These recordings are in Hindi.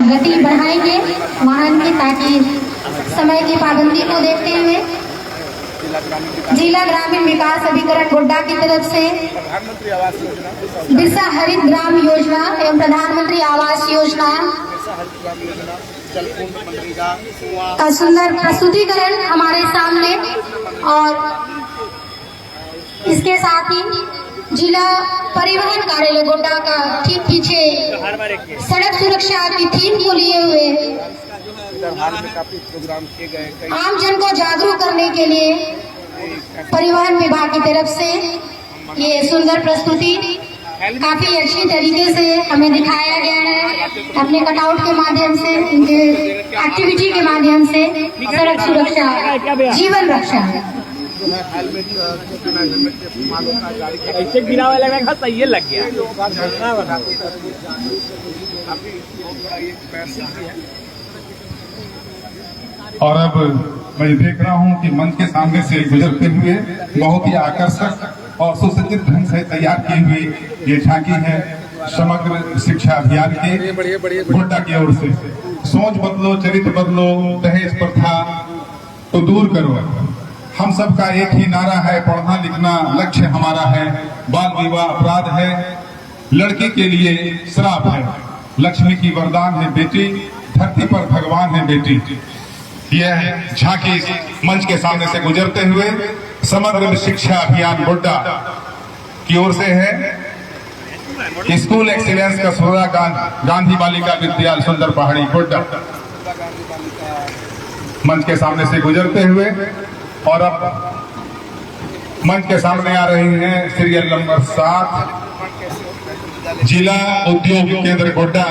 गति बढ़ाएंगे वाहन की, ताकि समय की पाबंदी को देखते हुए जिला ग्रामीण विकास अभिकरण गोड्डा की तरफ से बिरसा हरित ग्राम योजना एवं प्रधानमंत्री आवास योजना का सुंदर प्रस्तुतिकरण हमारे सामने, और इसके साथ ही जिला परिवहन कार्यालय गोड्डा का ठीक पीछे सड़क सुरक्षा की थीम को लिए हुए आम जन को जागरूक करने के लिए परिवहन विभाग की तरफ से ये सुंदर प्रस्तुति काफी अच्छी तरीके से हमें दिखाया गया है अपने कटआउट के माध्यम से, इनके एक्टिविटी के माध्यम से। सड़क सुरक्षा जीवन रक्षा ऐसे गिरा वाला सही लग गया। और अब मैं देख रहा हूं कि मंच के सामने से गुजरते हुए बहुत ही आकर्षक और सुसज्जित ढंग से तैयार की हुई ये झांकी है समग्र शिक्षा अभियान के गोड्डा की ओर से। सोच बदलो, चरित्र बदलो, दहेज प्रथा तो दूर करो। हम सबका एक ही नारा है, पढ़ना लिखना लक्ष्य हमारा है। बाल विवाह अपराध है, लड़की के लिए श्राप है। लक्ष्मी की वरदान है बेटी, धरती पर भगवान है बेटी। यह झांकी मंच के सामने से गुजरते हुए समग्र शिक्षा अभियान गोड्डा की ओर से है। स्कूल एक्सीलेंस का सोरा गांधी बालिका विद्यालय सुंदर पहाड़ी गोड्डा मंच के सामने से गुजरते हुए, और अब मंच के सामने आ रही हैं सीरियल नंबर 7 जिला उद्योग केंद्र गोड्डा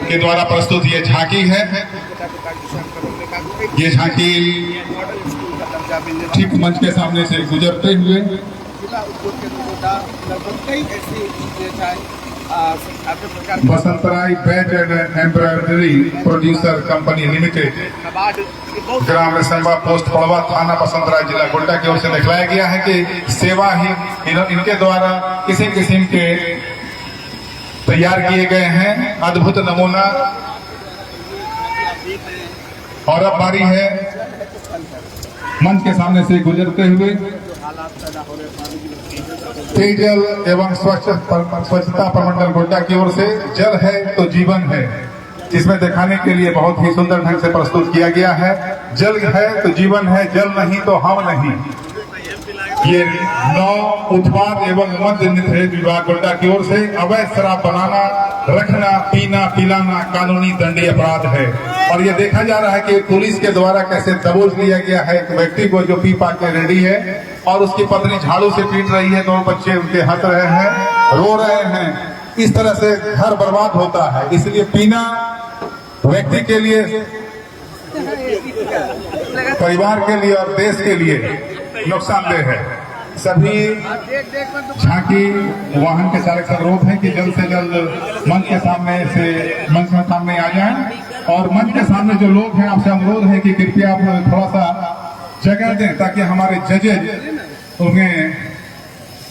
के द्वारा प्रस्तुत ये झांकी है। ये झांकी ठीक मंच के सामने से गुजरते हुए बसंतराय बैच and embroidery producer company limited, ग्राम संभा पोस्ट पड़वा, थाना बसंतराय, जिला गोड्डा की ओर से दिखलाया गया है कि सेवा ही इनके द्वारा किसी किस्म के तैयार किए गए हैं अद्भुत नमूना। और अब बारी है मंच के सामने से गुजरते हुए पेयजल एवं स्वच्छता प्रमंडल गोड्डा की ओर से जल है तो जीवन है, जिसमें दिखाने के लिए बहुत ही सुंदर ढंग से प्रस्तुत किया गया है। जल है तो जीवन है, जल नहीं तो हम नहीं। ये नौ उत्पाद एवं मद्य निषेध विभाग गोड्डा की ओर से अवैध शराब बनाना, रखना, पीना, पिलाना कानूनी दंडनीय अपराध है। और ये देखा जा रहा है कि पुलिस के द्वारा कैसे दबोच लिया गया है एक व्यक्ति को जो पी पा के रेडी है, और उसकी पत्नी झाड़ू से पीट रही है, 2 बच्चे उनके हंस रहे हैं, रो रहे हैं। इस तरह से घर बर्बाद होता है। इसलिए पीना व्यक्ति के लिए, परिवार के लिए और देश के लिए नुकसानदेह है। सभी झांकी वाहन के चालक से अनुरोध है कि जल्द से जल्द मंच के सामने आ जाएं, और मंच के सामने जो लोग हैं आपसे अनुरोध है कि कृपया आप थोड़ा सा जगह दें ताकि हमारे जजेज उन्हें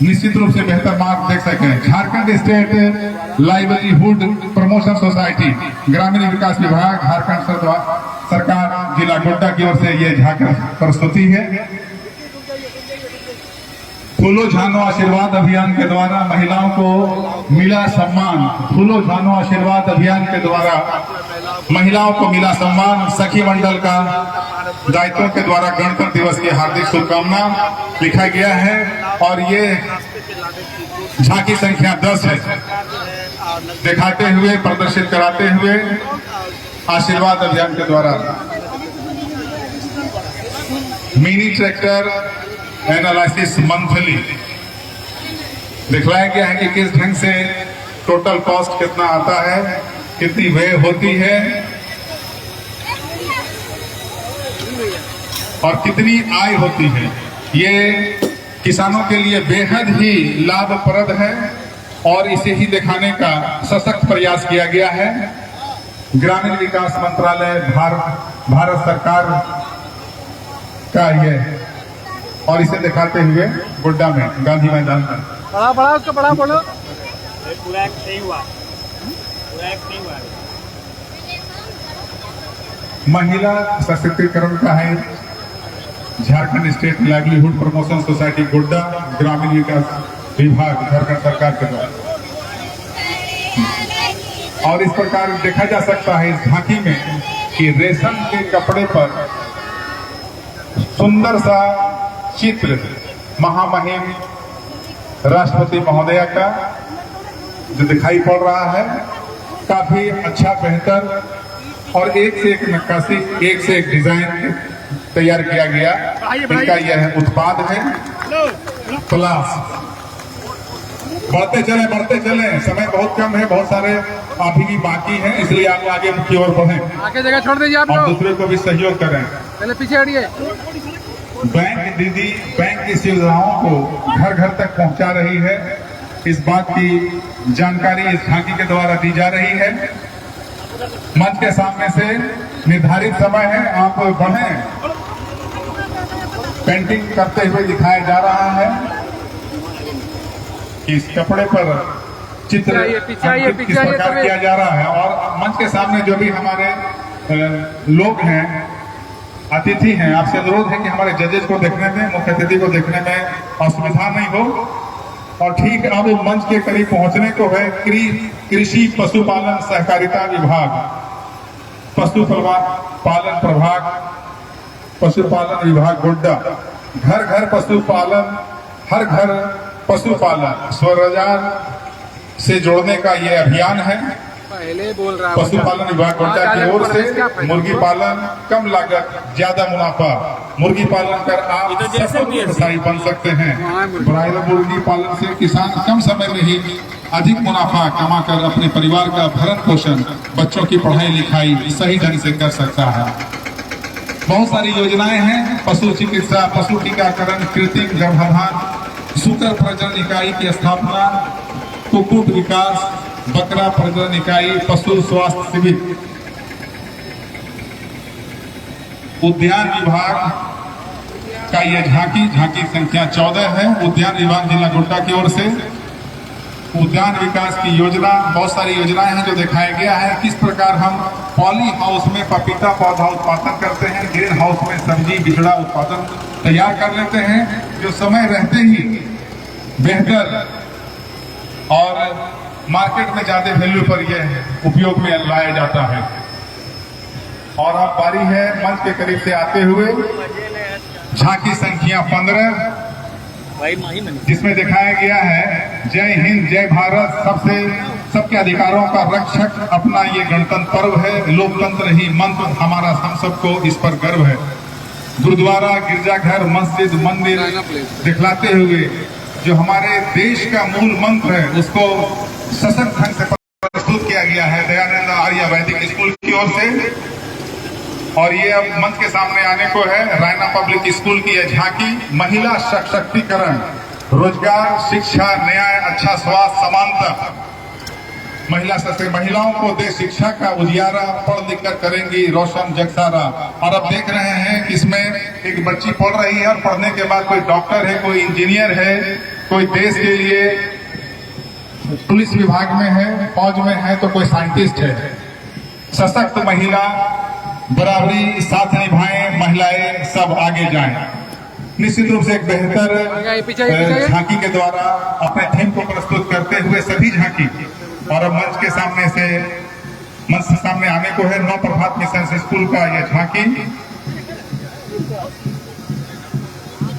निश्चित रूप से बेहतर मार्क देख सकें। Jharkhand state livelihood promotion society, ग्रामीण विकास विभाग, झारखंड सरकार, जिला गोड्डा की ओर से ये झांकी प्रस्तुति है। फूलो झानो आशीर्वाद अभियान के द्वारा महिलाओं को मिला सम्मान। फूलो झानो आशीर्वाद अभियान के द्वारा महिलाओं को मिला सम्मान। सखी मंडल का दायित्वों के द्वारा गणतंत्र दिवस की हार्दिक शुभकामना लिखा गया है। और ये झांकी संख्या 10 है। दिखाते हुए, प्रदर्शित कराते हुए आशीर्वाद अभियान के द्वारा मिनी ट्रैक्टर एनालिसिस मंथली दिखलाया गया है कि किस ढंग से टोटल कॉस्ट कितना आता है, कितनी व्यय होती है और कितनी आय होती है। ये किसानों के लिए बेहद ही लाभप्रद है और इसे ही दिखाने का सशक्त प्रयास किया गया है। ग्रामीण विकास मंत्रालय भारत सरकार का ये, और इसे दिखाते हुए गोड्डा में गांधी मैदान में बड़ा उसका बड़ा बोलो। पूरा एक नहीं हुआ, पूरा एक नहीं हुआ। महिला सशक्तिकरण का है Jharkhand state livelihood promotion society Godda ग्रामीण विकास विभाग झारखंड सरकार के द्वारा। और इस प्रकार देखा जा सकता है इस झांकी में कि रेशम के कपड़े पर सुंदर सा चित्र महामहिम राष्ट्रपति महोदया का जो दिखाई पड़ रहा है, काफी अच्छा बेहतर और एक से एक नक्काशी, एक से एक डिजाइन तैयार किया गया। इनका यह उत्पाद है क्लास। बढ़ते चले, समय बहुत कम है, बहुत सारे अभी भी बाकी हैं, इसलिए आप आगे की ओर बढ़ें, आगे जगह छोड़ दीजिए आप और लोग, दूसरे को भी सहयोग करें। पहले पीछे हटिए। बैंक दीदी बैंक की सुविधाओं को घर घर तक पहुंचा रही है, इस बात की जानकारी इस झांकी के द्वारा दी जा रही है। मंच के सामने से निर्धारित समय है, आप बढ़ें। पेंटिंग करते हुए दिखाया जा रहा है कि इस कपड़े पर चित्र अंकित किस प्रकार किया जा रहा है। और मंच के सामने जो भी हमारे लोग हैं, अतिथि हैं, आपसे अनुरोध है कि हमारे जजेस को देखने में, मुख्य अतिथि को देखने में असुविधा नहीं हो। और ठीक अब मंच के करीब पहुंचने को है कृषि पशुपालन सहकारिता विभाग, पशुपालन प्रभाग, पशुपालन विभाग गोड्डा। घर घर पशुपालन, हर घर पशुपालन स्वरोजगार से जोड़ने का ये अभियान है। पहले बोल रहा पशुपालन विभाग गोड्डा की ओर से मुर्गी पालन कम लागत ज्यादा मुनाफा, मुर्गी पालन कर आप सफल व्यवसायी बन सकते हैं। ब्रायलर मुर्गी पालन से किसान कम समय में ही अधिक मुनाफा कमाकर अपने परिवार का भरण पोषण, बच्चों की पढ़ाई लिखाई सही ढंग से कर सकता है। बहुत सारी योजनाएं हैं, पशु चिकित्सा, पशु टीकाकरण, कृत्रिम गर्भाधान, सूकर प्रजनन इकाई की स्थापना, कुक्कुट विकास, बकरा प्रजनन इकाई, पशु स्वास्थ्य शिविर। उद्यान विभाग का यह झांकी संख्या 14 है। उद्यान विभाग जिला गोड्डा की ओर से उद्यान विकास की योजना, बहुत सारी योजनाएं हैं जो दिखाया गया है। किस प्रकार हम पॉली हाउस में पपीता पौधा उत्पादन करते हैं, ग्रीन हाउस में सब्जी बिछड़ा उत्पादन तैयार कर लेते हैं, जो समय रहते ही बेहतर और मार्केट में ज्यादा वैल्यू पर यह उपयोग में लाया जाता है। और अब बारी है मंच के करीब से आते हुए झांकी संख्या 15, जिसमें दिखाया गया है जय हिंद जय भारत, सबके अधिकारों का रक्षक अपना ये गणतंत्र पर्व है, लोकतंत्र ही मंत्र हमारा, हम सबको इस पर गर्व है। गुरुद्वारा, गिरजाघर, मस्जिद, मंदिर दिखलाते हुए जो हमारे देश का मूल मंत्र है, उसको सशक्त ढंग से प्रस्तुत किया गया है दयानंद आर्य वैदिक स्कूल की ओर से। और ये अब मंच के सामने आने को है रायना पब्लिक स्कूल की यह झांकी। महिला सशक्तिकरण, रोजगार, शिक्षा, न्याय, अच्छा स्वास्थ्य, समानता, महिलाओं को दे शिक्षा का उजियारा, पढ़ लिख कर करेंगी रोशन जग सारा। और अब देख रहे हैं कि इसमें एक बच्ची पढ़ रही है और पढ़ने के बाद कोई डॉक्टर है, कोई इंजीनियर है, कोई देश के लिए पुलिस विभाग में है, फौज में है, तो कोई साइंटिस्ट है। सशक्त महिला, बराबरी, साथ निभाएं, महिलाएं सब आगे जाएं। निश्चित रूप से एक बेहतर झांकी के द्वारा अपने थीम को प्रस्तुत करते हुए सभी झांकी। और अब मंच के सामने आने को है नव प्रभात मिशन स्कूल का यह झांकी,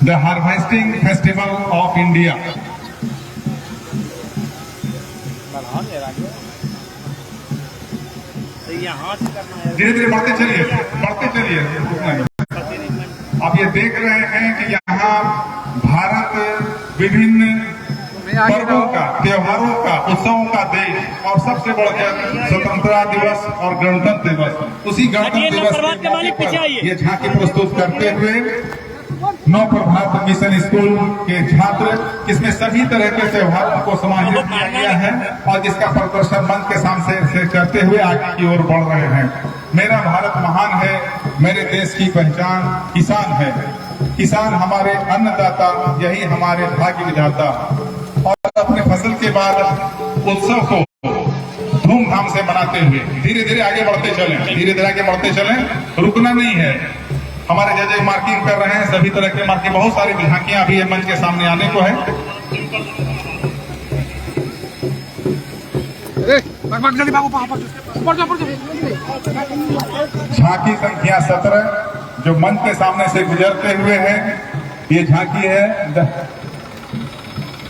the harvesting festival of India. धीरे धीरे बढ़ते चलिए। आप ये देख रहे हैं कि यहाँ भारत विभिन्न पर्वों का, त्योहारों का, उत्सवों का देश, और सबसे बढ़कर स्वतंत्रता दिवस और गणतंत्र दिवस, उसी गणतंत्र दिवस के मौके पर ये झांकी प्रस्तुत करते हुए नव प्रभात मिशन स्कूल के छात्र, इसमें सभी तरह के त्योहारों को समाहित किया गया है और जिसका प्रदर्शन मंच के सामने से करते हुए आगे की ओर बढ़ रहे हैं। मेरा भारत महान है, मेरे देश की पहचान किसान है, किसान हमारे अन्नदाता, यही हमारे भाग्य विधाता। और अपने फसल के बाद उत्सव को धूमधाम ढंग से मनाते हुए धीरे धीरे आगे बढ़ते चलें, धीरे धीरे आगे बढ़ते चलें, रुकना नहीं है। हमारे जज मार्किंग कर रहे हैं, सभी तरह के मार्किंग, बहुत सारी झांकियां अभी मंच के सामने आने को है। झांकी संख्या 17 जो मंच के सामने से गुजरते हुए है, ये झांकी है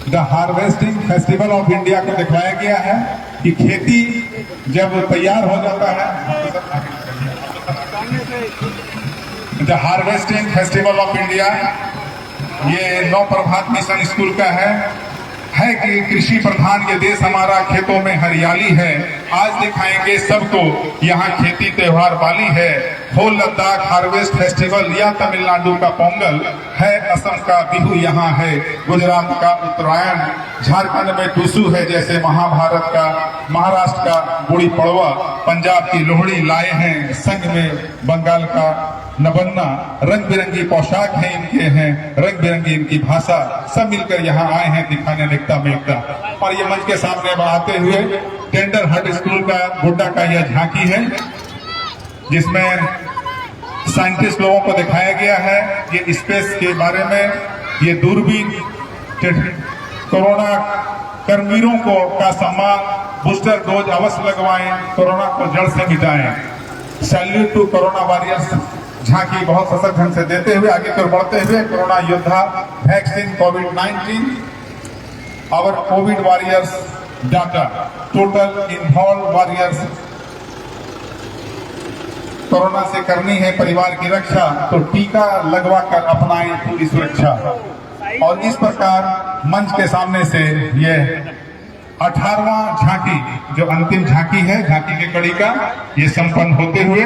the harvesting festival of India को दिखाया गया है कि खेती जब तैयार हो जाता है, the harvesting festival of India ये नव प्रभात मिशन स्कूल का है कि कृषि प्रधान ये देश हमारा, खेतों में हरियाली है। आज दिखाएंगे सबको यहाँ खेती त्योहार वाली है। होल लद्दाख हार्वेस्ट फेस्टिवल या तमिलनाडु का पोंगल है, असम का बिहू यहाँ है, गुजरात का उत्तरायण, झारखंड में टूसू है जैसे महाभारत का, महाराष्ट्र का गुड़ी पड़वा, पंजाब की लोहड़ी लाए हैं, संग में बंगाल का नबन्ना, रंग बिरंगी पोशाक है इनके हैं, रंग बिरंगी इनकी भाषा, सब मिलकर यहाँ आए हैं दिखाने अनेकता में एकता। और ये मंच के सामने आते हुए टेंडर हट स्कूल का गोड्डा का यह झांकी है जिसमें साइंटिस्ट लोगों को दिखाया गया है ये स्पेस के बारे में, ये दूरबीन, कोरोना कर्मवीरों को का सम्मान, बूस्टर डोज अवश्य लगवाएं, कोरोना को जड़ से मिटाएं। सैल्यूट टू कोरोना वॉरियर्स झांकी बहुत सशक्त ढंग से देते हुए आगे की ओर बढ़ते हुए, कोरोना योद्धा, वैक्सीन, कोविड-19, our covid warriors data, total involve warriors, corona से करनी है परिवार की रक्षा तो टीका लगवा कर अपनाएं पूरी सुरक्षा। और इस प्रकार मंच के सामने से यह 18वां झांकी जो अंतिम झांकी है, झांकी की कड़ी का ये संपन्न होते हुए